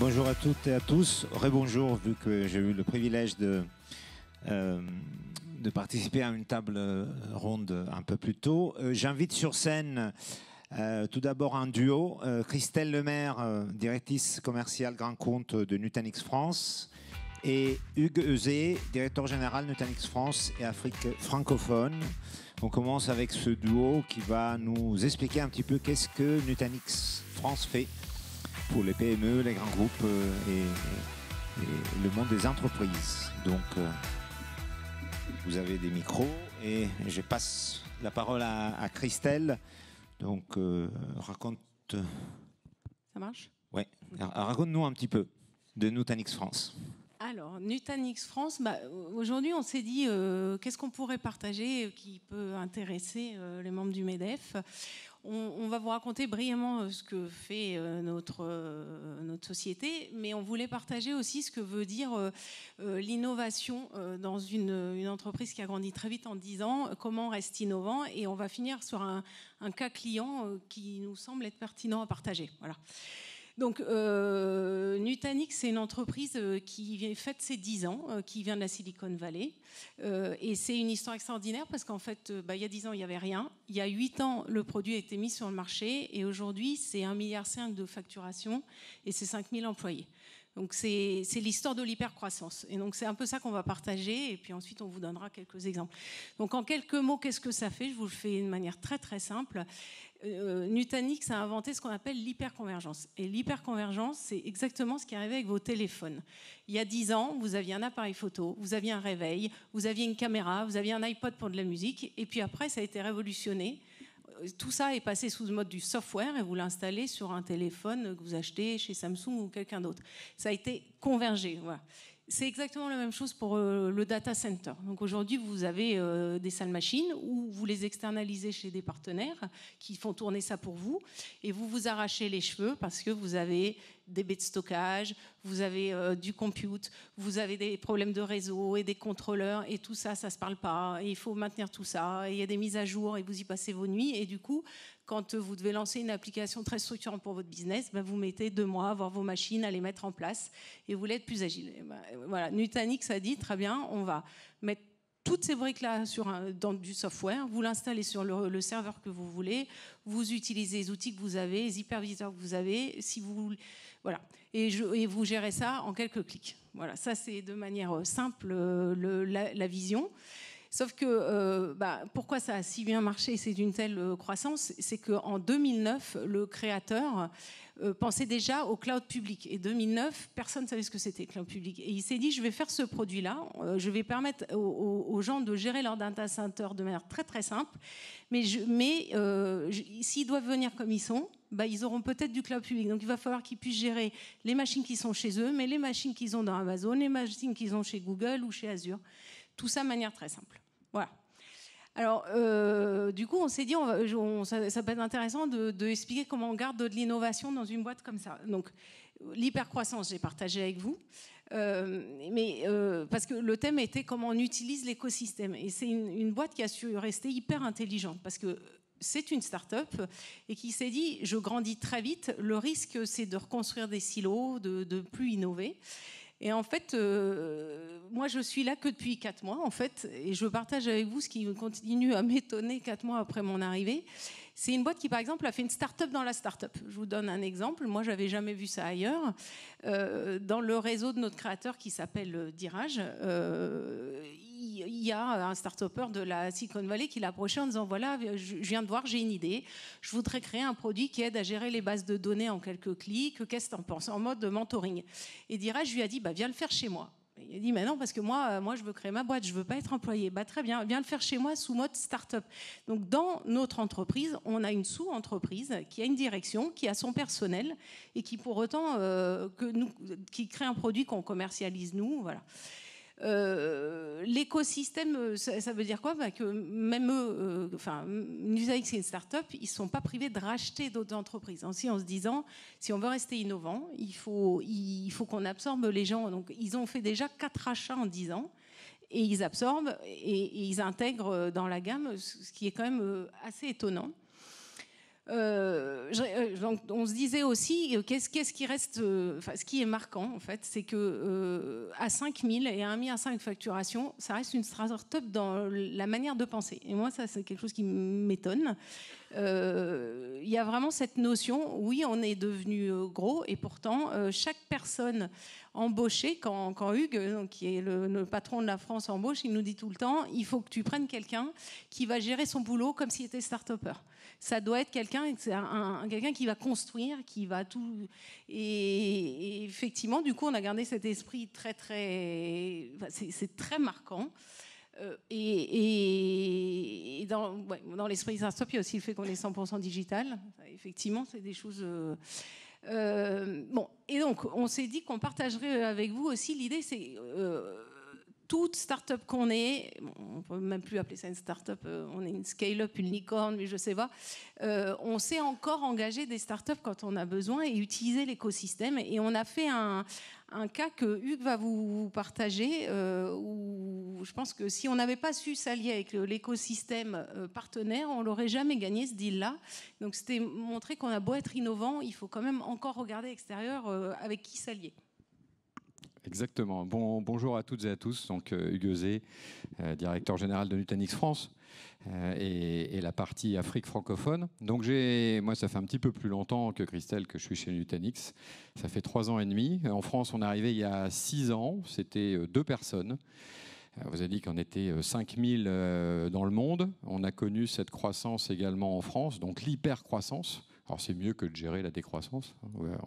Bonjour à toutes et à tous. Rebonjour, vu que j'ai eu le privilège de participer à une table ronde un peu plus tôt. J'invite sur scène tout d'abord un duo. Christelle Lemaire, directrice commerciale grand compte de Nutanix France, et Hugues Euzet, directeur général Nutanix France et Afrique francophone. On commence avec ce duo qui va nous expliquer un petit peu qu'est-ce que Nutanix France fait pour les PME, les grands groupes et le monde des entreprises. Donc, vous avez des micros et je passe la parole à Christelle. Donc, raconte... Ça marche ? Ouais. Raconte-nous un petit peu de Nutanix France. Alors, Nutanix France, aujourd'hui, on s'est dit qu'est-ce qu'on pourrait partager qui peut intéresser les membres du MEDEF. On va vous raconter brièvement ce que fait notre société, mais on voulait partager aussi ce que veut dire l'innovation dans une entreprise qui a grandi très vite en 10 ans, comment on reste innovant, et on va finir sur un cas client qui nous semble être pertinent à partager. Voilà. Donc, Nutanix, c'est une entreprise qui fête ses 10 ans, qui vient de la Silicon Valley. Et c'est une histoire extraordinaire parce qu'en fait, il y a 10 ans, il n'y avait rien. Il y a 8 ans, le produit a été mis sur le marché. Et aujourd'hui, c'est 1,5 milliard de facturation et c'est 5 000 employés. Donc, c'est l'histoire de l'hypercroissance. Et donc, c'est un peu ça qu'on va partager. Et puis ensuite, on vous donnera quelques exemples. Donc, en quelques mots, qu'est-ce que ça fait ? Je vous le fais de manière très, très simple. Nutanix a inventé ce qu'on appelle l'hyperconvergence. Et l'hyperconvergence, c'est exactement ce qui arrivait avec vos téléphones. Il y a 10 ans, vous aviez un appareil photo, vous aviez un réveil, vous aviez une caméra, vous aviez un iPod pour de la musique. Et puis après, ça a été révolutionné. Tout ça est passé sous le mode du software et vous l'installez sur un téléphone que vous achetez chez Samsung ou quelqu'un d'autre. Ça a été convergé. Voilà. C'est exactement la même chose pour le data center. Donc aujourd'hui, vous avez des salles machines où vous les externalisez chez des partenaires qui font tourner ça pour vous et vous vous arrachez les cheveux parce que vous avez des baies de stockage, vous avez du compute, vous avez des problèmes de réseau et des contrôleurs et tout ça, ça se parle pas. Et il faut maintenir tout ça. Et il y a des mises à jour et vous y passez vos nuits. Et du coup, quand vous devez lancer une application très structurante pour votre business, vous mettez 2 mois à avoir vos machines, à les mettre en place et vous voulez être plus agile. Voilà, Nutanix a dit, très bien, on va mettre toutes ces briques-là dans du software, vous l'installez sur le serveur que vous voulez, vous utilisez les outils que vous avez, les hyperviseurs que vous avez, si vous, voilà, et vous gérez ça en quelques clics. Voilà, ça c'est de manière simple la vision. Sauf que pourquoi ça a si bien marché et c'est d'une telle croissance, c'est qu'en 2009, le créateur pensait déjà au cloud public. Et 2009, personne ne savait ce que c'était, le cloud public. Et il s'est dit, je vais faire ce produit-là, je vais permettre aux gens de gérer leur data center de manière très très simple, mais s'ils doivent venir comme ils sont, ils auront peut-être du cloud public. Donc il va falloir qu'ils puissent gérer les machines qui sont chez eux, mais les machines qu'ils ont dans Amazon, les machines qu'ils ont chez Google ou chez Azure. Tout ça de manière très simple. Voilà. Alors, du coup, on s'est dit, ça peut être intéressant de expliquer comment on garde de l'innovation dans une boîte comme ça. Donc, l'hypercroissance, j'ai partagé avec vous. Parce que le thème était comment on utilise l'écosystème. Et c'est une boîte qui a su rester hyper intelligente. Parce que c'est une start-up et qui s'est dit, je grandis très vite. Le risque, c'est de reconstruire des silos, de plus innover. Et en fait, moi, je suis là que depuis 4 mois, en fait, et je partage avec vous ce qui continue à m'étonner 4 mois après mon arrivée. C'est une boîte qui, par exemple, a fait une start-up dans la start-up. Je vous donne un exemple. Moi, j'avais jamais vu ça ailleurs. Dans le réseau de notre créateur qui s'appelle Dirage, il y a un start-upper de la Silicon Valley qui l'a approché en disant, voilà, je viens de voir, j'ai une idée. Je voudrais créer un produit qui aide à gérer les bases de données en quelques clics. Qu'est-ce que tu en penses ? En mode mentoring. Et Dirage lui a dit, viens le faire chez moi. Il a dit, mais non, parce que moi, je veux créer ma boîte, je veux pas être employé. Très bien, viens le faire chez moi sous mode start-up. Donc, dans notre entreprise, on a une sous-entreprise qui a une direction, qui a son personnel et qui, pour autant, qui crée un produit qu'on commercialise nous, voilà. L'écosystème, ça veut dire quoi ? Que même eux, Nutanix, c'est une start-up, ils ne sont pas privés de racheter d'autres entreprises. Ainsi, en se disant, si on veut rester innovant, il faut qu'on absorbe les gens. Donc, ils ont fait déjà 4 rachats en 10 ans. Et ils absorbent et ils intègrent dans la gamme, ce qui est quand même assez étonnant. Donc, on se disait aussi, qu'est-ce qui reste, ce qui est marquant en fait, c'est que à 5 000 et à 1,5 million de facturation, ça reste une start-up dans la manière de penser. Et moi, ça, c'est quelque chose qui m'étonne. Il y a vraiment cette notion, oui, on est devenu gros, et pourtant, chaque personne embauchée, quand Hugues, donc, qui est le patron de la France, embauche, il nous dit tout le temps, il faut que tu prennes quelqu'un qui va gérer son boulot comme s'il était start-upper. Ça doit être quelqu'un qui va construire, qui va tout. Et effectivement, du coup, on a gardé cet esprit très, très. C'est très marquant. Et dans l'esprit startup, il y a aussi le fait qu'on est 100% digital. Effectivement, c'est des choses. Bon, et donc, on s'est dit qu'on partagerait avec vous aussi. L'idée, c'est toute start-up qu'on est, on ne peut même plus appeler ça une start-up, on est une scale-up, une licorne, mais je ne sais pas, on sait encore engager des start-up quand on a besoin et utiliser l'écosystème. Et on a fait un cas que Hugues va vous partager, où je pense que si on n'avait pas su s'allier avec l'écosystème partenaire, on ne l'aurait jamais gagné, ce deal-là. Donc c'était montrer qu'on a beau être innovant, il faut quand même encore regarder à l'extérieur avec qui s'allier. Exactement. Bonjour à toutes et à tous. Donc, Hugues Euzet, directeur général de Nutanix France et la partie Afrique francophone. Donc, moi, ça fait un petit peu plus longtemps que Christelle que je suis chez Nutanix. Ça fait 3 ans et demi. En France, on est arrivé il y a 6 ans. C'était 2 personnes. Vous avez dit qu'on était 5000 dans le monde. On a connu cette croissance également en France, donc l'hyper-croissance. Alors c'est mieux que de gérer la décroissance,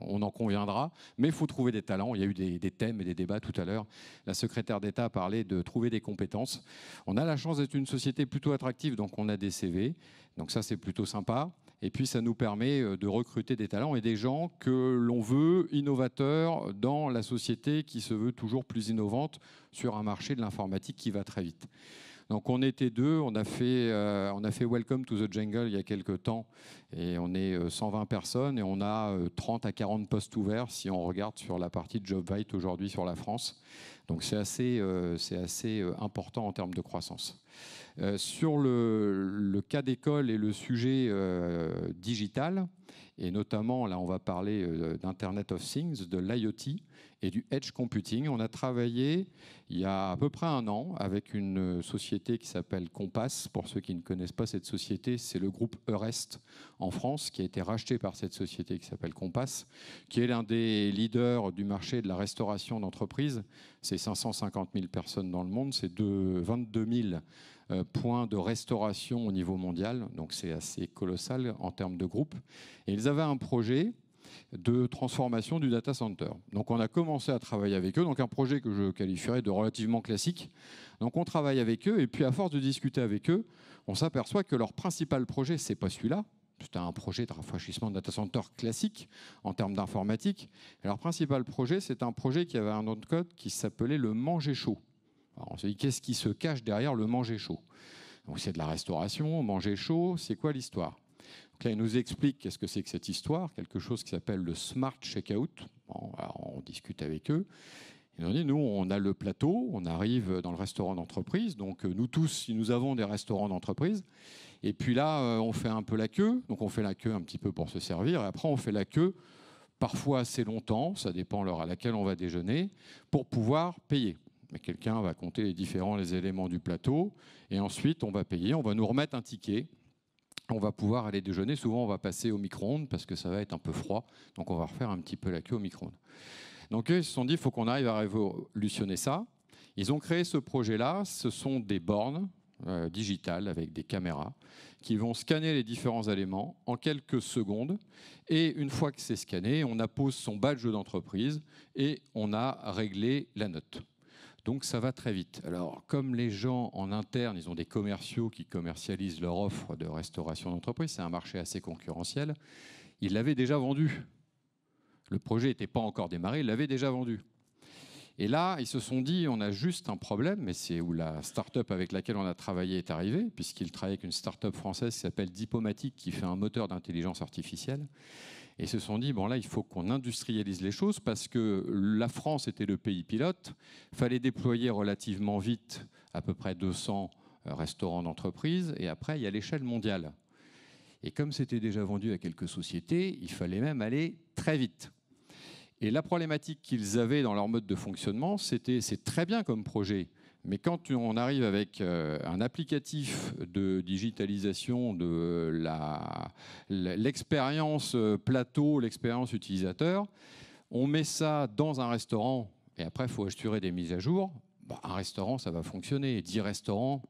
on en conviendra, mais il faut trouver des talents. Il y a eu des thèmes et des débats tout à l'heure. La secrétaire d'État a parlé de trouver des compétences. On a la chance d'être une société plutôt attractive, donc on a des CV, donc ça c'est plutôt sympa. Et puis ça nous permet de recruter des talents et des gens que l'on veut innovateurs dans la société qui se veut toujours plus innovante sur un marché de l'informatique qui va très vite. Donc on était 2, on a fait Welcome to the Jungle il y a quelques temps et on est 120 personnes et on a 30 à 40 postes ouverts si on regarde sur la partie JobVite aujourd'hui sur la France. Donc c'est assez important en termes de croissance. Sur le cas d'école et le sujet digital, et notamment là on va parler d'Internet of Things, de l'IoT et du Edge Computing. On a travaillé il y a à peu près 1 an avec une société qui s'appelle Compass. Pour ceux qui ne connaissent pas cette société, c'est le groupe Eurest en France qui a été racheté par cette société qui s'appelle Compass, qui est l'un des leaders du marché de la restauration d'entreprise. C'est 550 000 personnes dans le monde, c'est 22 000 points de restauration au niveau mondial, donc c'est assez colossal en termes de groupe. Et ils avaient un projet de transformation du data center. Donc on a commencé à travailler avec eux, donc un projet que je qualifierais de relativement classique. Donc on travaille avec eux et puis à force de discuter avec eux, on s'aperçoit que leur principal projet, c'est pas celui-là. C'était un projet de rafraîchissement de data center classique en termes d'informatique. Et leur principal projet, c'est un projet qui avait un nom de code qui s'appelait le manger chaud. Alors on se dit, qu'est-ce qui se cache derrière le manger chaud? Donc c'est de la restauration, manger chaud, c'est quoi l'histoire? Donc là, il nous explique qu'est-ce que c'est que cette histoire, quelque chose qui s'appelle le Smart Checkout. Bon, alors, on discute avec eux. Ils nous disent, nous, on a le plateau, on arrive dans le restaurant d'entreprise. Donc nous tous, si nous avons des restaurants d'entreprise, et puis là, on fait un peu la queue. Donc on fait la queue un petit peu pour se servir, et après on fait la queue parfois assez longtemps, ça dépend l'heure à laquelle on va déjeuner, pour pouvoir payer. Mais quelqu'un va compter les éléments du plateau, et ensuite on va payer, on va nous remettre un ticket, on va pouvoir aller déjeuner. Souvent on va passer au micro-ondes parce que ça va être un peu froid, donc on va refaire un petit peu la queue au micro-ondes. Donc eux, ils se sont dit, il faut qu'on arrive à révolutionner ça. Ils ont créé ce projet-là, ce sont des bornes digitales avec des caméras qui vont scanner les différents éléments en quelques secondes, et une fois que c'est scanné, on appose son badge d'entreprise et on a réglé la note. Donc ça va très vite. Alors comme les gens en interne, ils ont des commerciaux qui commercialisent leur offre de restauration d'entreprise, c'est un marché assez concurrentiel, ils l'avaient déjà vendu. Le projet n'était pas encore démarré, ils l'avaient déjà vendu. Et là, ils se sont dit, on a juste un problème, mais c'est où la start-up avec laquelle on a travaillé est arrivée, puisqu'ils travaillent avec une start-up française qui s'appelle Diplomatic, qui fait un moteur d'intelligence artificielle. Et ils se sont dit, bon là, il faut qu'on industrialise les choses parce que la France était le pays pilote. Il fallait déployer relativement vite à peu près 200 restaurants d'entreprise. Et après, il y a l'échelle mondiale. Et comme c'était déjà vendu à quelques sociétés, il fallait même aller très vite. Et la problématique qu'ils avaient dans leur mode de fonctionnement, c'est très bien comme projet, mais quand on arrive avec un applicatif de digitalisation de l'expérience plateau, l'expérience utilisateur, on met ça dans un restaurant et après il faut assurer des mises à jour. Bon, un restaurant, ça va fonctionner. 10 restaurants,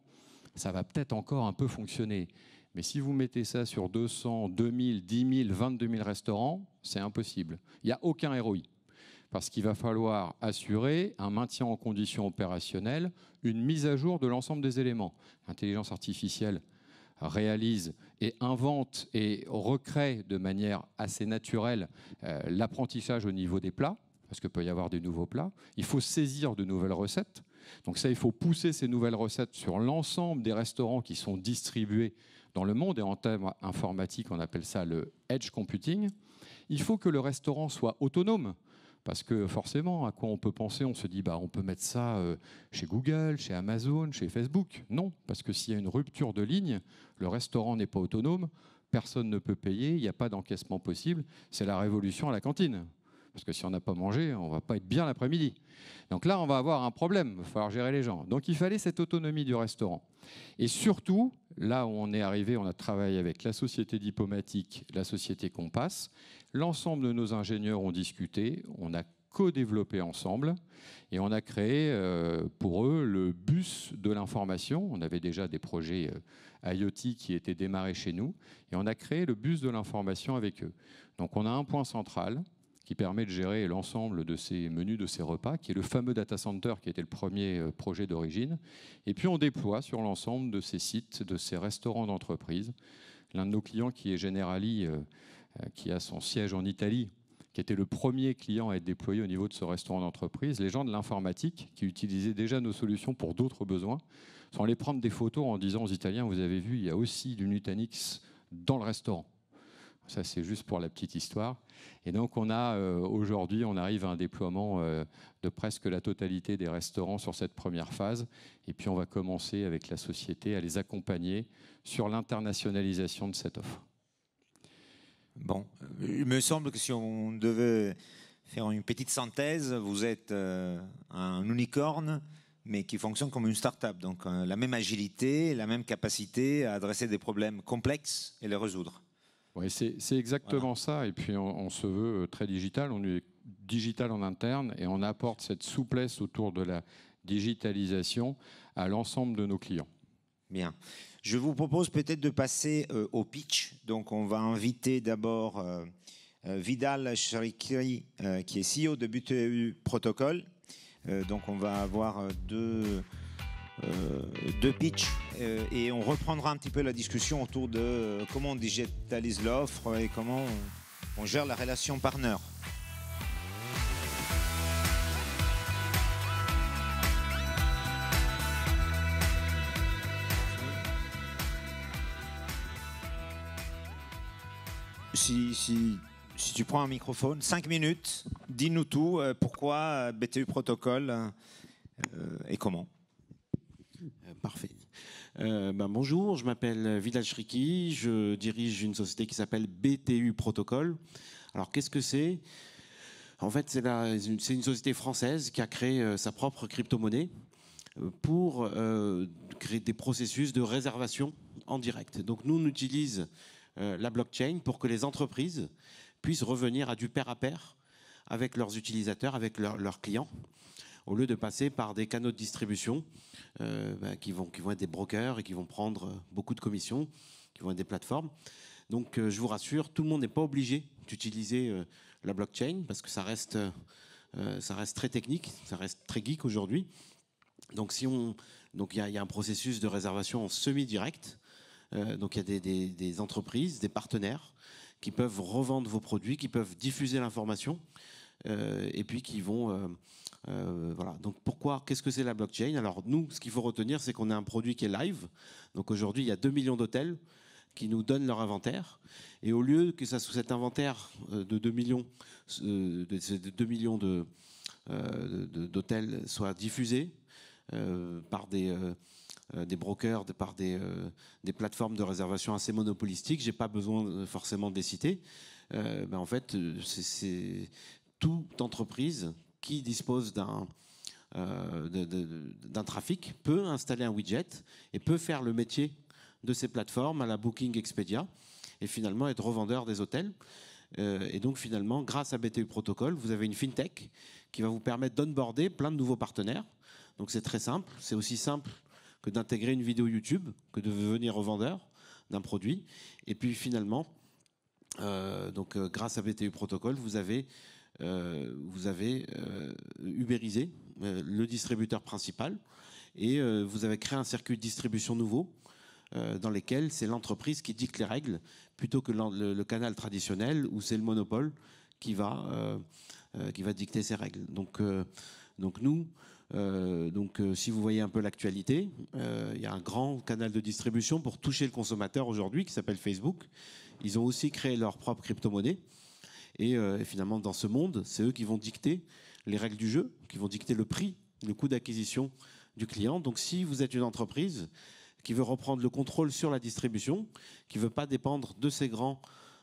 ça va peut-être encore un peu fonctionner. Mais si vous mettez ça sur 200, 2000, 10 000, 22 000 restaurants, c'est impossible. Il n'y a aucun ROI. Parce qu'il va falloir assurer un maintien en condition opérationnelle, une mise à jour de l'ensemble des éléments. L'intelligence artificielle réalise et invente et recrée de manière assez naturelle l'apprentissage au niveau des plats, parce qu'il peut y avoir des nouveaux plats. Il faut saisir de nouvelles recettes. Donc ça, il faut pousser ces nouvelles recettes sur l'ensemble des restaurants qui sont distribués dans le monde. Et en termes informatiques, on appelle ça le edge computing. Il faut que le restaurant soit autonome. Parce que forcément, à quoi on peut penser? On se dit, on peut mettre ça chez Google, chez Amazon, chez Facebook. Non, parce que s'il y a une rupture de ligne, le restaurant n'est pas autonome, personne ne peut payer, il n'y a pas d'encaissement possible. C'est la révolution à la cantine. Parce que si on n'a pas mangé, on ne va pas être bien l'après-midi. Donc là, on va avoir un problème, il va falloir gérer les gens. Donc il fallait cette autonomie du restaurant. Et surtout, là où on est arrivé, on a travaillé avec la société diplomatique, la société Compass. L'ensemble de nos ingénieurs ont discuté, on a co-développé ensemble et on a créé pour eux le bus de l'information. On avait déjà des projets IoT qui étaient démarrés chez nous et on a créé le bus de l'information avec eux. Donc on a un point central qui permet de gérer l'ensemble de ces menus, de ces repas, qui est le fameux data center qui était le premier projet d'origine. Et puis on déploie sur l'ensemble de ces sites, de ces restaurants d'entreprise. L'un de nos clients qui est Generali, qui a son siège en Italie, qui était le premier client à être déployé au niveau de ce restaurant d'entreprise, les gens de l'informatique qui utilisaient déjà nos solutions pour d'autres besoins, sans les prendre des photos en disant aux Italiens, vous avez vu, il y a aussi du Nutanix dans le restaurant. Ça, c'est juste pour la petite histoire. Et donc, aujourd'hui, on arrive à un déploiement de presque la totalité des restaurants sur cette première phase. Et puis, on va commencer avec la société à les accompagner sur l'internationalisation de cette offre. Bon, il me semble que si on devait faire une petite synthèse, vous êtes un unicorne, mais qui fonctionne comme une start-up. Donc, la même agilité, la même capacité à adresser des problèmes complexes et les résoudre. Oui, c'est exactement ça. Et puis, on se veut très digital. On est digital en interne et on apporte cette souplesse autour de la digitalisation à l'ensemble de nos clients. Bien. Je vous propose peut-être de passer au pitch. Donc, on va inviter d'abord Vidal Shriki, qui est CEO de BTU Protocol. Donc, on va avoir deux pitchs et on reprendra un petit peu la discussion autour de comment on digitalise l'offre et comment on gère la relation partner. Si tu prends un microphone, 5 minutes, dis-nous tout, pourquoi BTU Protocol et comment. Parfait. Bonjour, je m'appelle Vidal Shriki, je dirige une société qui s'appelle BTU Protocol. Alors qu'est-ce que c'est? En fait, c'est une société française qui a créé sa propre crypto-monnaie pour créer des processus de réservation en direct. Donc nous, on utilise la blockchain pour que les entreprises puissent revenir à du pair à pair avec leurs utilisateurs, avec leurs clients, au lieu de passer par des canaux de distribution qui vont être des brokers et qui vont prendre beaucoup de commissions, qui vont être des plateformes. Donc je vous rassure, tout le monde n'est pas obligé d'utiliser la blockchain parce que ça reste très technique, ça reste très geek aujourd'hui. Donc il y a un processus de réservation en semi-direct. Donc il y a des entreprises, des partenaires qui peuvent revendre vos produits, qui peuvent diffuser l'information et puis qui vont... voilà. Donc qu'est-ce que c'est la blockchain? Alors nous, ce qu'il faut retenir, c'est qu'on a un produit qui est live. Donc aujourd'hui, il y a 2 millions d'hôtels qui nous donnent leur inventaire. Et au lieu que cet inventaire de 2 millions, ces 2 millions d'hôtels soit diffusé par des des brokers, par des plateformes de réservation assez monopolistiques. J'ai pas besoin forcément de les citer. En fait, c'est toute entreprise qui dispose d'un trafic peut installer un widget et peut faire le métier de ces plateformes à la Booking, Expedia, et finalement être revendeur des hôtels. Et donc finalement, grâce à BTU Protocol, vous avez une fintech qui va vous permettre d'onboarder plein de nouveaux partenaires. Donc c'est très simple, c'est aussi simple que d'intégrer une vidéo YouTube, que de devenir revendeur d'un produit. Et puis finalement, grâce à BTU Protocol, vous avez ubérisé le distributeur principal et vous avez créé un circuit de distribution nouveau dans lequel c'est l'entreprise qui dicte les règles plutôt que le canal traditionnel où c'est le monopole qui va dicter ces règles. Si vous voyez un peu l'actualité, il y a un grand canal de distribution pour toucher le consommateur aujourd'hui qui s'appelle Facebook. Ils ont aussi créé leur propre crypto-monnaie. Et finalement, dans ce monde, c'est eux qui vont dicter les règles du jeu, qui vont dicter le prix, le coût d'acquisition du client. Donc si vous êtes une entreprise qui veut reprendre le contrôle sur la distribution, qui ne veut pas dépendre de ces grands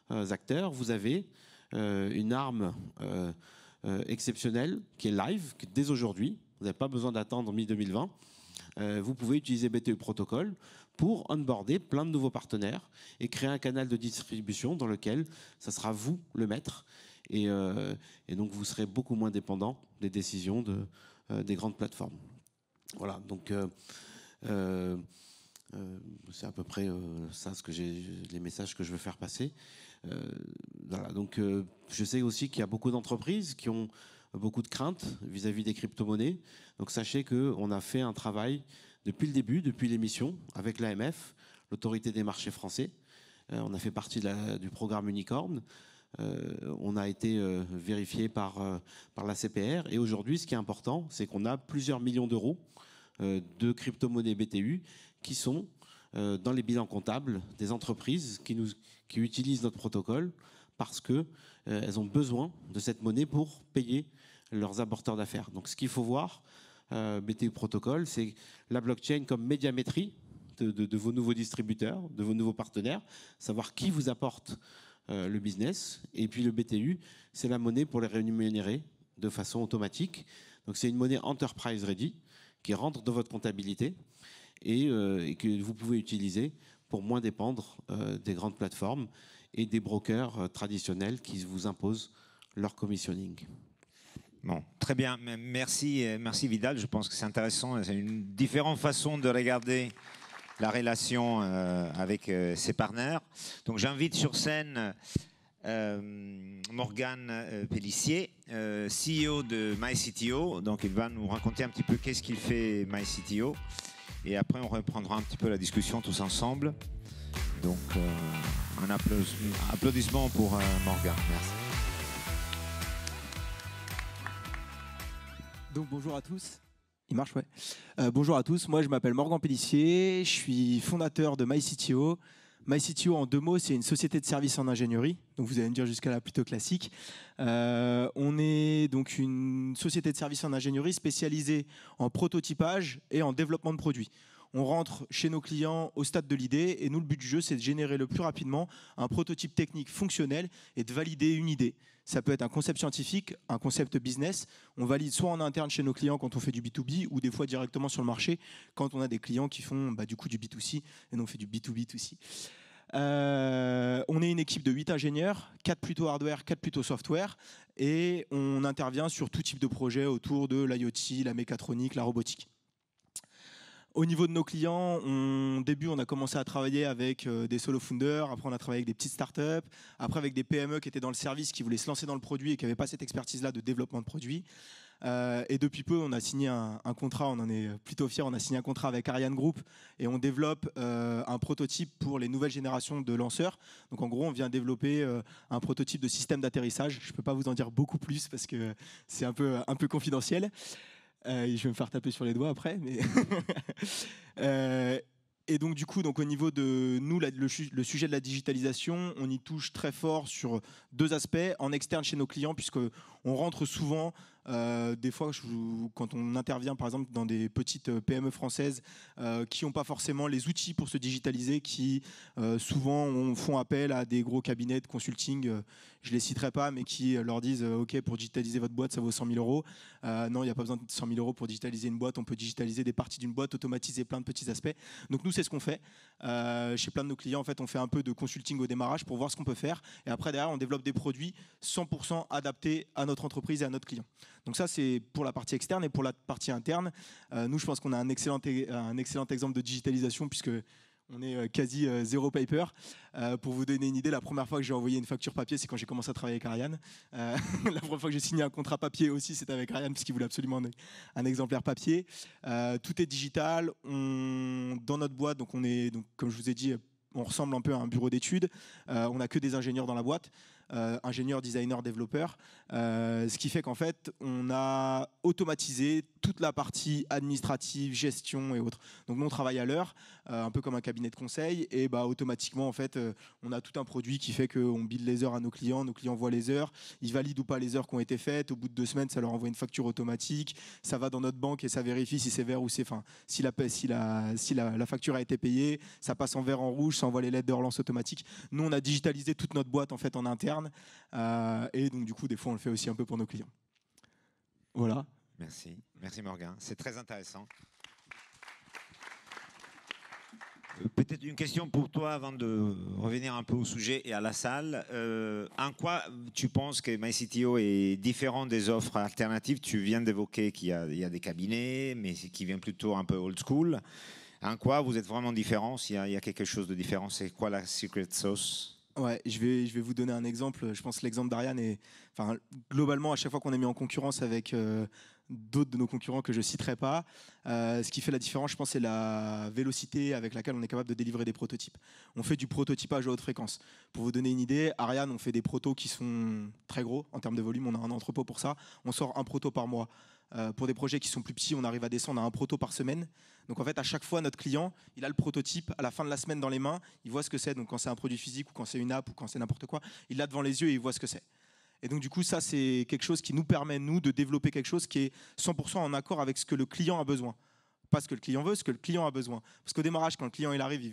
acteurs, vous avez une arme exceptionnelle qui est live, dès aujourd'hui. Vous n'avez pas besoin d'attendre mi-2020. Vous pouvez utiliser BTU Protocol pour onboarder plein de nouveaux partenaires et créer un canal de distribution dans lequel ça sera vous le maître. Et donc vous serez beaucoup moins dépendant des décisions des grandes plateformes. Voilà, donc c'est à peu près ça les messages que je veux faire passer. Voilà, donc je sais aussi qu'il y a beaucoup d'entreprises qui ont beaucoup de craintes vis-à-vis des crypto-monnaies. Donc sachez qu'on a fait un travail depuis le début, depuis l'émission, avec l'AMF, l'autorité des marchés français. On a fait partie du programme Unicorn. On a été vérifié par la CPR. Et aujourd'hui, ce qui est important, c'est qu'on a plusieurs millions d'euros de crypto-monnaies BTU qui sont dans les bilans comptables des entreprises qui utilisent notre protocole parce qu'elles ont besoin de cette monnaie pour payer leurs apporteurs d'affaires. Donc ce qu'il faut voir, BTU Protocol, c'est la blockchain comme médiamétrie de vos nouveaux distributeurs, de vos nouveaux partenaires, savoir qui vous apporte le business. Et puis le BTU, c'est la monnaie pour les rémunérer de façon automatique. Donc c'est une monnaie enterprise ready qui rentre dans votre comptabilité et que vous pouvez utiliser pour moins dépendre des grandes plateformes et des brokers traditionnels qui vous imposent leur commissioning. Bon, très bien. Merci Vidal. Je pense que c'est intéressant. C'est une différente façon de regarder la relation avec ses partenaires. Donc j'invite sur scène Morgane Pellissier, CEO de MyCTO. Donc il va nous raconter un petit peu qu'est-ce qu'il fait MyCTO. Et après on reprendra un petit peu la discussion tous ensemble. Donc un applaudissement pour Morgane. Merci. Donc bonjour à tous. Il marche, ouais. Bonjour à tous, moi je m'appelle Morgane Pellissier, je suis fondateur de MyCTO. MyCTO, en deux mots, c'est une société de services en ingénierie, donc vous allez me dire jusqu'à là plutôt classique. On est donc une société de services en ingénierie spécialisée en prototypage et en développement de produits. On rentre chez nos clients au stade de l'idée et nous, le but du jeu, c'est de générer le plus rapidement un prototype technique fonctionnel et de valider une idée. Ça peut être un concept scientifique, un concept business. On valide soit en interne chez nos clients quand on fait du B2B ou des fois directement sur le marché quand on a des clients qui font du coup du B2C et nous on fait du B2B2C. On est une équipe de 8 ingénieurs, 4 plutôt hardware, 4 plutôt software et on intervient sur tout type de projet autour de l'IoT, la mécatronique, la robotique. Au niveau de nos clients, au début, on a commencé à travailler avec des solo founders, après on a travaillé avec des petites startups, après avec des PME qui étaient dans le service, qui voulaient se lancer dans le produit et qui n'avaient pas cette expertise-là de développement de produit. Et depuis peu, on a signé un contrat, on en est plutôt fiers, on a signé un contrat avec Ariane Group et on développe un prototype pour les nouvelles générations de lanceurs. Donc en gros, on vient développer un prototype de système d'atterrissage. Je ne peux pas vous en dire beaucoup plus parce que c'est un peu confidentiel. Je vais me faire taper sur les doigts après. Mais et donc du coup, au niveau de nous, le sujet de la digitalisation, on y touche très fort sur deux aspects. En externe chez nos clients, puisqu'on rentre souvent Des fois, quand on intervient par exemple dans des petites PME françaises qui n'ont pas forcément les outils pour se digitaliser, qui souvent font appel à des gros cabinets de consulting, je ne les citerai pas, mais qui leur disent OK, pour digitaliser votre boîte, ça vaut 100 000 euros. Non, il n'y a pas besoin de 100 000 euros pour digitaliser une boîte. On peut digitaliser des parties d'une boîte, automatiser plein de petits aspects. Donc nous, c'est ce qu'on fait. Chez plein de nos clients, en fait, on fait un peu de consulting au démarrage pour voir ce qu'on peut faire. Et après, derrière, on développe des produits 100% adaptés à notre entreprise et à notre client. Donc ça, c'est pour la partie externe. Et pour la partie interne, nous, je pense qu'on a un excellent exemple de digitalisation, puisque on est quasi zéro paper. Pour vous donner une idée, la première fois que j'ai envoyé une facture papier, c'est quand j'ai commencé à travailler avec Ariane. La première fois que j'ai signé un contrat papier aussi, c'était avec Ariane, puisqu'il voulait absolument un exemplaire papier. Tout est digital. Dans notre boîte, donc comme je vous ai dit, on ressemble un peu à un bureau d'études. On n'a que des ingénieurs dans la boîte. Ingénieurs, designers, développeurs. Ce qui fait qu'en fait, on a automatisé toute la partie administrative, gestion et autres. Donc nous, on travaille à l'heure, un peu comme un cabinet de conseil, et automatiquement, en fait, on a tout un produit qui fait qu'on bille les heures à nos clients voient les heures, ils valident ou pas les heures qui ont été faites. Au bout de 2 semaines, ça leur envoie une facture automatique. Ça va dans notre banque et ça vérifie si c'est vert ou si la facture a été payée. Ça passe en vert, en rouge, ça envoie les lettres de relance automatique. Nous, on a digitalisé toute notre boîte en fait en interne. Et donc du coup des fois on le fait aussi un peu pour nos clients. Voilà. Merci Morgan, c'est très intéressant. Peut-être une question pour toi avant de revenir un peu au sujet et à la salle. En quoi tu penses que MyCTO est différent des offres alternatives? Tu viens d'évoquer qu'il y a des cabinets, mais qui viennent plutôt un peu old school. En quoi vous êtes vraiment différent? S'il y a quelque chose de différent, c'est quoi la secret sauce? Ouais, je vais vous donner un exemple. Je pense que l'exemple d'Ariane est, globalement, à chaque fois qu'on est mis en concurrence avec d'autres de nos concurrents que je citerai pas, ce qui fait la différence, je pense, c'est la vélocité avec laquelle on est capable de délivrer des prototypes. On fait du prototypage à haute fréquence. Pour vous donner une idée, Ariane, on fait des protos qui sont très gros en termes de volume. On a un entrepôt pour ça. On sort un proto par mois. Pour des projets qui sont plus petits, on arrive à descendre à un proto par semaine. Donc en fait, à chaque fois, notre client, il a le prototype à la fin de la semaine dans les mains. Il voit ce que c'est. Donc quand c'est un produit physique ou quand c'est une app ou quand c'est n'importe quoi, il l'a devant les yeux et il voit ce que c'est. Et donc du coup, ça, c'est quelque chose qui nous permet, nous, de développer quelque chose qui est 100% en accord avec ce que le client a besoin. Pas ce que le client veut, ce que le client a besoin. Parce qu'au démarrage, quand le client il arrive,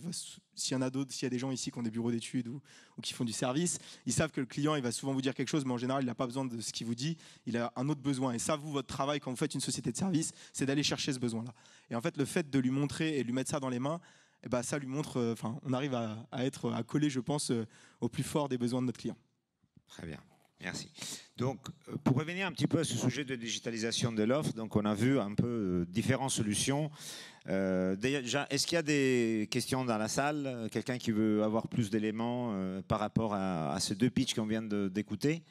s'il y en a d'autres, s'il y a des gens ici qui ont des bureaux d'études ou qui font du service, ils savent que le client il va souvent vous dire quelque chose, mais en général, il n'a pas besoin de ce qu'il vous dit, il a un autre besoin. Et ça, vous, votre travail, quand vous faites une société de service, c'est d'aller chercher ce besoin-là. Et en fait, le fait de lui montrer et de lui mettre ça dans les mains, ça lui montre, on arrive à coller, je pense, au plus fort des besoins de notre client. Très bien. Merci. Donc, pour revenir un petit peu à ce sujet de digitalisation de l'offre, donc on a vu un peu différentes solutions. Déjà, est-ce qu'il y a des questions dans la salle? Quelqu'un qui veut avoir plus d'éléments par rapport à ces 2 pitchs qu'on vient d'écouter?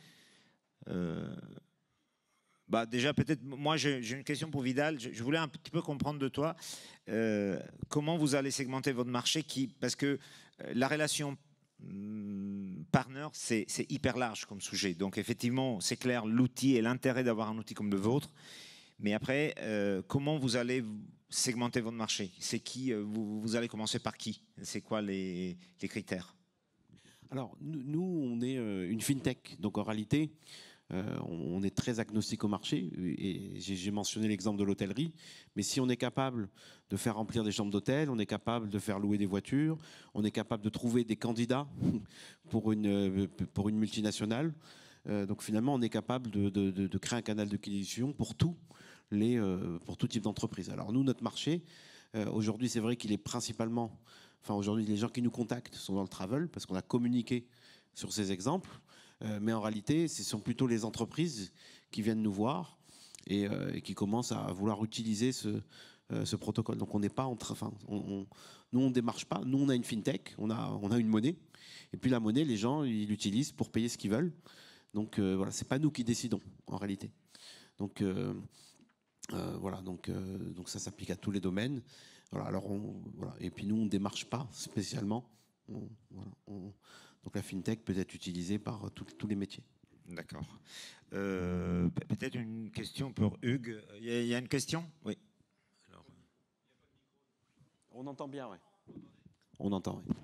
Déjà, peut-être, moi j'ai une question pour Vidal. Je voulais un petit peu comprendre de toi comment vous allez segmenter votre marché, parce que la relation partner, c'est hyper large comme sujet. Donc effectivement, c'est clair, l'outil et l'intérêt d'avoir un outil comme le vôtre. Mais après, comment vous allez segmenter votre marché? C'est qui vous allez commencer par qui? C'est quoi les critères? Alors, nous, on est une fintech. Donc en réalité, on est très agnostique au marché. Et j'ai mentionné l'exemple de l'hôtellerie. Mais si on est capable de faire remplir des chambres d'hôtel, on est capable de faire louer des voitures, on est capable de trouver des candidats pour une multinationale. Donc finalement, on est capable de créer un canal de acquisition pour tout type d'entreprise. Alors nous, notre marché, aujourd'hui, c'est vrai qu'il est principalement... aujourd'hui, les gens qui nous contactent sont dans le travel parce qu'on a communiqué sur ces exemples. Mais en réalité, ce sont plutôt les entreprises qui viennent nous voir et qui commencent à vouloir utiliser ce protocole. Donc on n'est pas nous on démarche pas. Nous on a une fintech, on a une monnaie. Et puis la monnaie, les gens ils l'utilisent pour payer ce qu'ils veulent. Donc voilà, c'est pas nous qui décidons en réalité. Donc voilà, donc ça s'applique à tous les domaines. Voilà, alors et puis nous on démarche pas spécialement. Donc la fintech peut être utilisée par tous les métiers. D'accord. Peut-être une question pour Hugues. Il y a une question? Oui. Alors... On entend bien, oui. On entend, oui.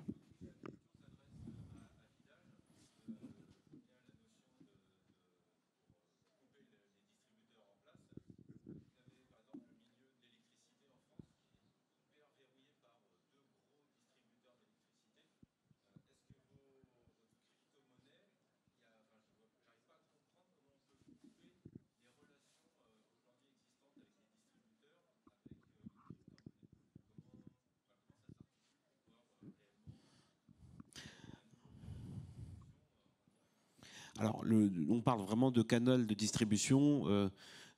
Alors, on parle vraiment de canal de distribution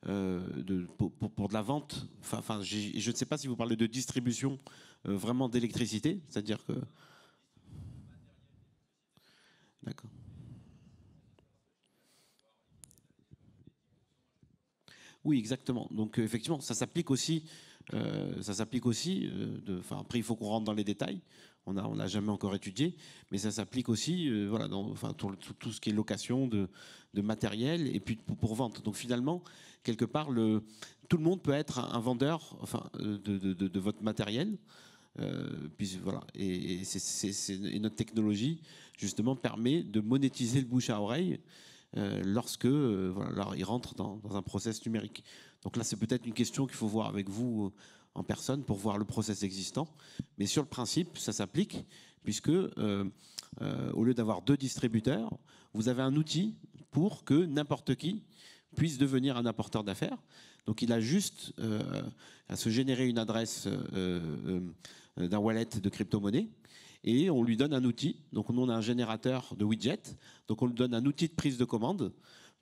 pour de la vente. Enfin, je ne sais pas si vous parlez de distribution vraiment d'électricité, c'est-à-dire que... D'accord. Oui, exactement. Donc, effectivement, ça s'applique aussi. Après, il faut qu'on rentre dans les détails. On n'a jamais encore étudié, mais ça s'applique aussi, voilà, tout ce qui est location de matériel et puis pour vente. Donc finalement, quelque part, tout le monde peut être un vendeur, enfin, de votre matériel. Puis voilà, et notre technologie justement permet de monétiser le bouche à oreille lorsque voilà, il rentre dans un process numérique. Donc là, c'est peut-être une question qu'il faut voir avec vous en personne pour voir le process existant. Mais sur le principe, ça s'applique, puisque au lieu d'avoir 2 distributeurs, vous avez un outil pour que n'importe qui puisse devenir un apporteur d'affaires. Donc il a juste à se générer une adresse d'un wallet de crypto-monnaie, et on lui donne un outil. Donc on a un générateur de widgets, donc on lui donne un outil de prise de commande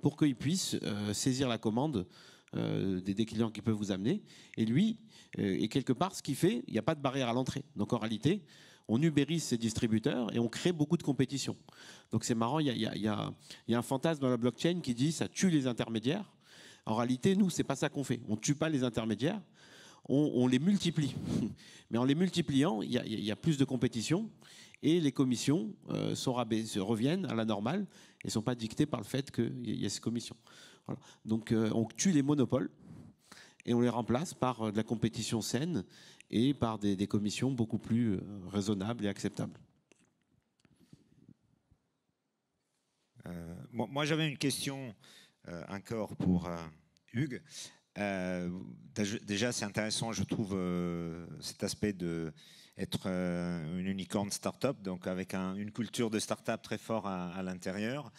pour qu'il puisse saisir la commande des clients qui peuvent vous amener. Et lui, et quelque part, ce qu'il fait, il n'y a pas de barrière à l'entrée. Donc en réalité, on ubérise ces distributeurs et on crée beaucoup de compétition. Donc c'est marrant, il y a un fantasme dans la blockchain qui dit ça tue les intermédiaires. En réalité, nous, c'est pas ça qu'on fait. On ne tue pas les intermédiaires, on les multiplie. Mais en les multipliant, il y a plus de compétition et les commissions reviennent à la normale et ne sont pas dictées par le fait qu'il y a ces commissions. Voilà. Donc on tue les monopoles et on les remplace par de la compétition saine et par des commissions beaucoup plus raisonnables et acceptables. Moi, j'avais une question encore pour Hugues. Déjà, c'est intéressant, je trouve, cet aspect d'être une unicorn start-up, donc avec une culture de start-up très fort à l'intérieur.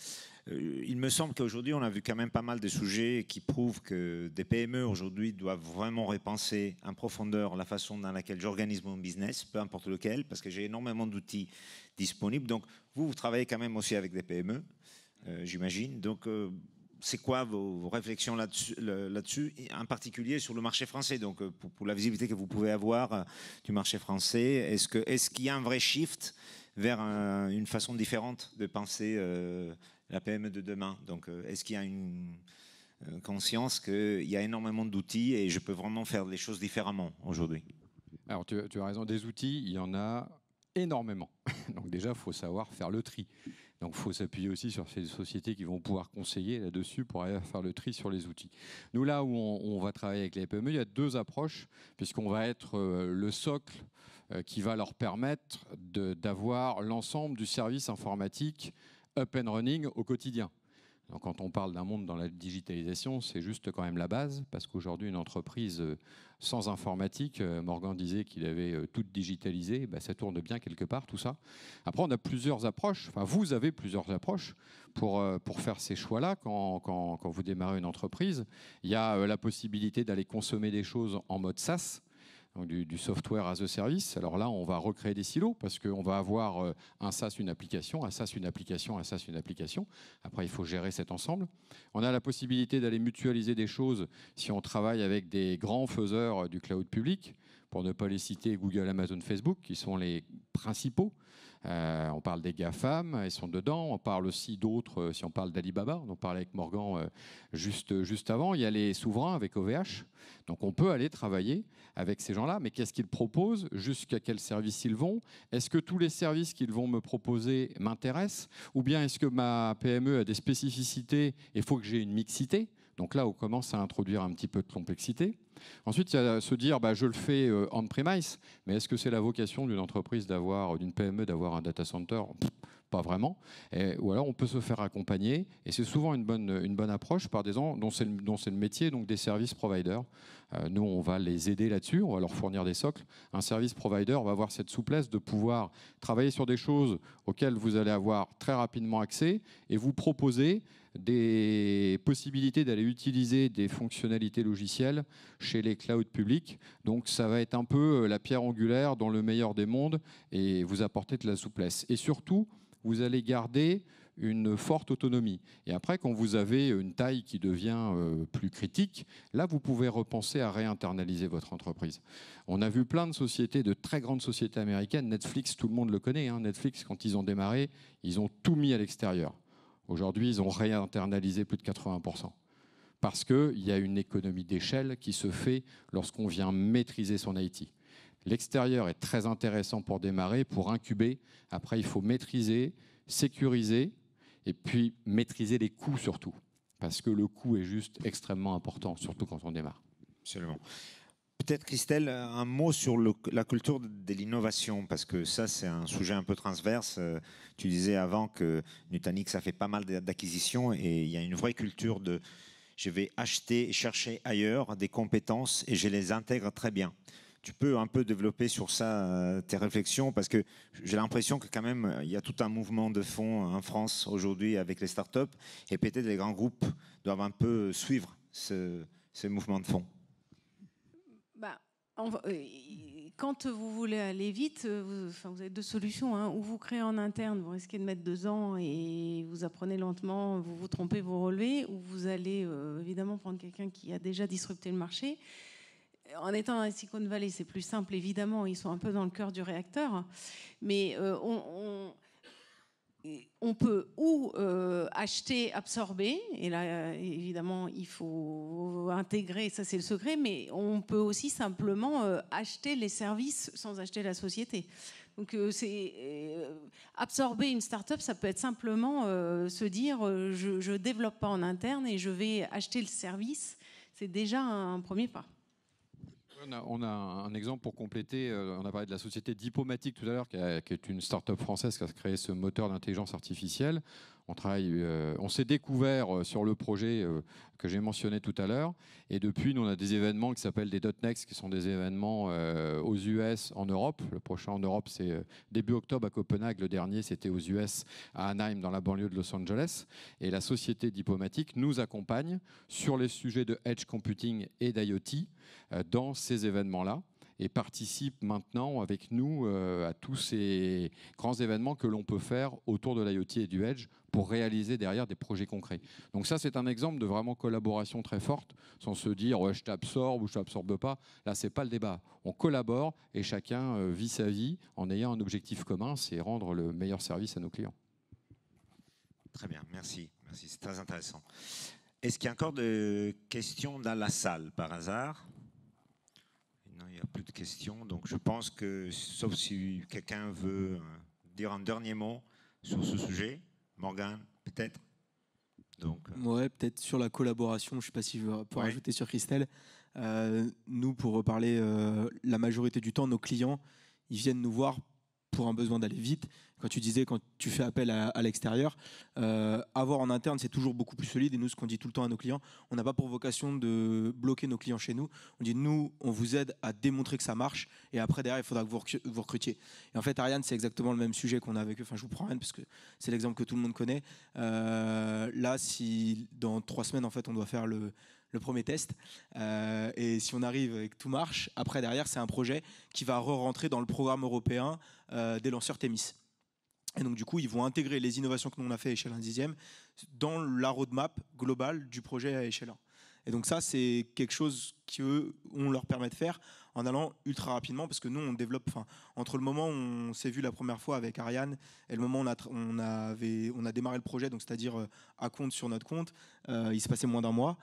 Il me semble qu'aujourd'hui, on a vu quand même pas mal de sujets qui prouvent que des PME aujourd'hui doivent vraiment repenser en profondeur la façon dans laquelle j'organise mon business, peu importe lequel, parce que j'ai énormément d'outils disponibles. Donc, vous travaillez quand même aussi avec des PME, j'imagine. Donc, c'est quoi vos réflexions là-dessus, en particulier sur le marché français, donc pour la visibilité que vous pouvez avoir du marché français, est-ce qu'il y a un vrai shift vers une façon différente de penser la PME de demain? Donc, est-ce qu'il y a une conscience qu'il y a énormément d'outils et je peux vraiment faire les choses différemment aujourd'hui? Alors, tu as raison, des outils, il y en a énormément. Donc déjà, il faut savoir faire le tri. Donc, il faut s'appuyer aussi sur ces sociétés qui vont pouvoir conseiller là-dessus pour aller faire le tri sur les outils. Nous, là où on va travailler avec les PME, il y a 2 approches, puisqu'on va être le socle qui va leur permettre d'avoir l'ensemble du service informatique up and running au quotidien. Donc, quand on parle d'un monde dans la digitalisation, c'est juste quand même la base, parce qu'aujourd'hui, une entreprise sans informatique, Morgan disait qu'il avait tout digitalisé, ça tourne bien quelque part, tout ça. Après, on a plusieurs approches, enfin, vous avez plusieurs approches pour faire ces choix-là quand vous démarrez une entreprise. Il y a la possibilité d'aller consommer des choses en mode SaaS, donc du software as a service. Alors là, on va recréer des silos parce qu'on va avoir un SaaS, une application, un SaaS, une application, un SaaS, une application. Après, il faut gérer cet ensemble. On a la possibilité d'aller mutualiser des choses si on travaille avec des grands faiseurs du cloud public, pour ne pas les citer, Google, Amazon, Facebook, qui sont les principaux. On parle des GAFAM, ils sont dedans. On parle aussi d'autres, si on parle d'Alibaba, on en parlait avec Morgan juste avant. Il y a les souverains avec OVH. Donc on peut aller travailler avec ces gens-là, mais qu'est-ce qu'ils proposent? Jusqu'à quel service ils vont? Est-ce que tous les services qu'ils vont me proposer m'intéressent? Ou bien est-ce que ma PME a des spécificités et il faut que j'ai une mixité? Donc là, on commence à introduire un petit peu de complexité. Ensuite, il y a se dire, je le fais on-premise, mais est-ce que c'est la vocation d'une entreprise d'une PME d'avoir un data center? Pas vraiment. Ou alors on peut se faire accompagner, et c'est souvent une bonne approche par des gens dont c'est le métier, donc des service providers. Nous, on va les aider là-dessus, on va leur fournir des socles. Un service provider va avoir cette souplesse de pouvoir travailler sur des choses auxquelles vous allez avoir très rapidement accès et vous proposer des possibilités d'aller utiliser des fonctionnalités logicielles chez les clouds publics. Donc ça va être un peu la pierre angulaire dans le meilleur des mondes et vous apporter de la souplesse. Et surtout, vous allez garder une forte autonomie. Et après, quand vous avez une taille qui devient plus critique, là, vous pouvez repenser à réinternaliser votre entreprise. On a vu plein de sociétés, de très grandes sociétés américaines. Netflix, tout le monde le connaît. Hein. Netflix, quand ils ont démarré, ils ont tout mis à l'extérieur. Aujourd'hui, ils ont réinternalisé plus de 80%. Parce qu'il y a une économie d'échelle qui se fait lorsqu'on vient maîtriser son IT. L'extérieur est très intéressant pour démarrer, pour incuber. Après, il faut maîtriser, sécuriser et puis maîtriser les coûts surtout. Parce que le coût est juste extrêmement important, surtout quand on démarre. Absolument. Peut-être, Christelle, un mot sur la culture de l'innovation, parce que ça, c'est un sujet un peu transverse. Tu disais avant que Nutanix a fait pas mal d'acquisitions et il y a une vraie culture de je vais acheter et chercher ailleurs des compétences et je les intègre très bien. Tu peux un peu développer sur ça tes réflexions, parce que j'ai l'impression que quand même, il y a tout un mouvement de fond en France aujourd'hui avec les startups, et peut-être les grands groupes doivent un peu suivre ce mouvement de fond. Bah, quand vous voulez aller vite, vous avez deux solutions. Hein. Ou vous créez en interne, vous risquez de mettre 2 ans et vous apprenez lentement, vous vous trompez, vous relevez, ou vous allez évidemment prendre quelqu'un qui a déjà disrupté le marché. En étant dans la Silicon Valley, c'est plus simple, évidemment, ils sont un peu dans le cœur du réacteur, mais on peut ou acheter, absorber, et là, évidemment, il faut intégrer, ça c'est le secret, mais on peut aussi simplement acheter les services sans acheter la société. Donc, absorber une start-up, ça peut être simplement se dire je ne développe pas en interne et je vais acheter le service. C'est déjà un premier pas. On a un exemple pour compléter. On a parlé de la société Diplomatique tout à l'heure, qui est une start-up française qui a créé ce moteur d'intelligence artificielle. On s'est découvert sur le projet que j'ai mentionné tout à l'heure. Et depuis, nous, on a des événements qui s'appellent des .next, qui sont des événements aux US, en Europe. Le prochain en Europe, c'est début octobre à Copenhague. Le dernier, c'était aux US, à Anaheim, dans la banlieue de Los Angeles. Et la société Diplomatique nous accompagne sur les sujets de edge computing et d'IoT dans ces événements-là, et participe maintenant avec nous à tous ces grands événements que l'on peut faire autour de l'IoT et du Edge pour réaliser derrière des projets concrets. Donc ça, c'est un exemple de vraiment collaboration très forte, sans se dire ouais, je t'absorbe ou je t'absorbe pas. Là, c'est pas le débat. On collabore et chacun vit sa vie en ayant un objectif commun, c'est rendre le meilleur service à nos clients. Très bien, merci. Merci, c'est très intéressant. Est-ce qu'il y a encore des questions dans la salle, par hasard ? Non, il n'y a plus de questions. Donc je pense que, sauf si quelqu'un veut dire un dernier mot sur ce sujet, Morgane, peut-être. Donc, ouais, peut-être sur la collaboration, je ne sais pas si je vais pouvoir ajouter sur Christelle. Nous, pour reparler, la majorité du temps, nos clients, ils viennent nous voir pour un besoin d'aller vite. Quand tu disais, quand tu fais appel à l'extérieur, avoir en interne, c'est toujours beaucoup plus solide. Et nous, ce qu'on dit tout le temps à nos clients, on n'a pas pour vocation de bloquer nos clients chez nous. On dit, nous, on vous aide à démontrer que ça marche. Et après, derrière, il faudra que vous recrutiez. Et en fait, Ariane, c'est exactement le même sujet qu'on a avec eux. Enfin, je vous prends Ariane parce que c'est l'exemple que tout le monde connaît. Là, si dans 3 semaines, en fait, on doit faire le premier test. Et si on arrive et que tout marche, après, derrière, c'est un projet qui va re-rentrer dans le programme européen des lanceurs Thémis. Et donc, du coup, ils vont intégrer les innovations que nous, on a fait à échelle 1/10 dans la roadmap globale du projet à échelle 1. Et donc ça, c'est quelque chose qu'on leur permet de faire en allant ultra rapidement, parce que nous, on développe, entre le moment où on s'est vu la première fois avec Ariane et le moment où on a démarré le projet, donc c'est-à-dire à compte sur notre compte, il s'est passé moins d'1 mois.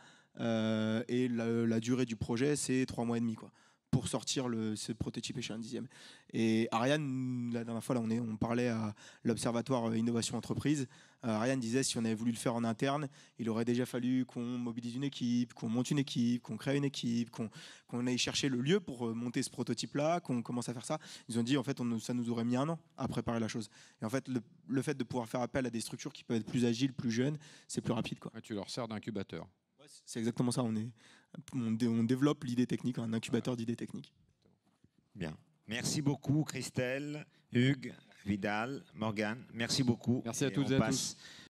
Et la durée du projet, c'est 3 mois et demi, quoi, pour sortir ce prototype échelle 1/10. Et Ariane, la dernière fois, là, on parlait à l'Observatoire Innovation Entreprise. Ariane disait, si on avait voulu le faire en interne, il aurait déjà fallu qu'on mobilise une équipe, qu'on monte une équipe, qu'on crée une équipe, qu'on aille chercher le lieu pour monter ce prototype-là, qu'on commence à faire ça. Ils ont dit, en fait, ça nous aurait mis 1 an à préparer la chose. Et en fait, le fait de pouvoir faire appel à des structures qui peuvent être plus agiles, plus jeunes, c'est plus rapide, quoi. Ouais, tu leur sers d'incubateur. C'est exactement ça. On développe l'idée technique, un incubateur d'idées techniques. Bien. Merci beaucoup, Christelle, Hugues, Vidal, Morgane. Merci beaucoup. Merci à toutes et à tous.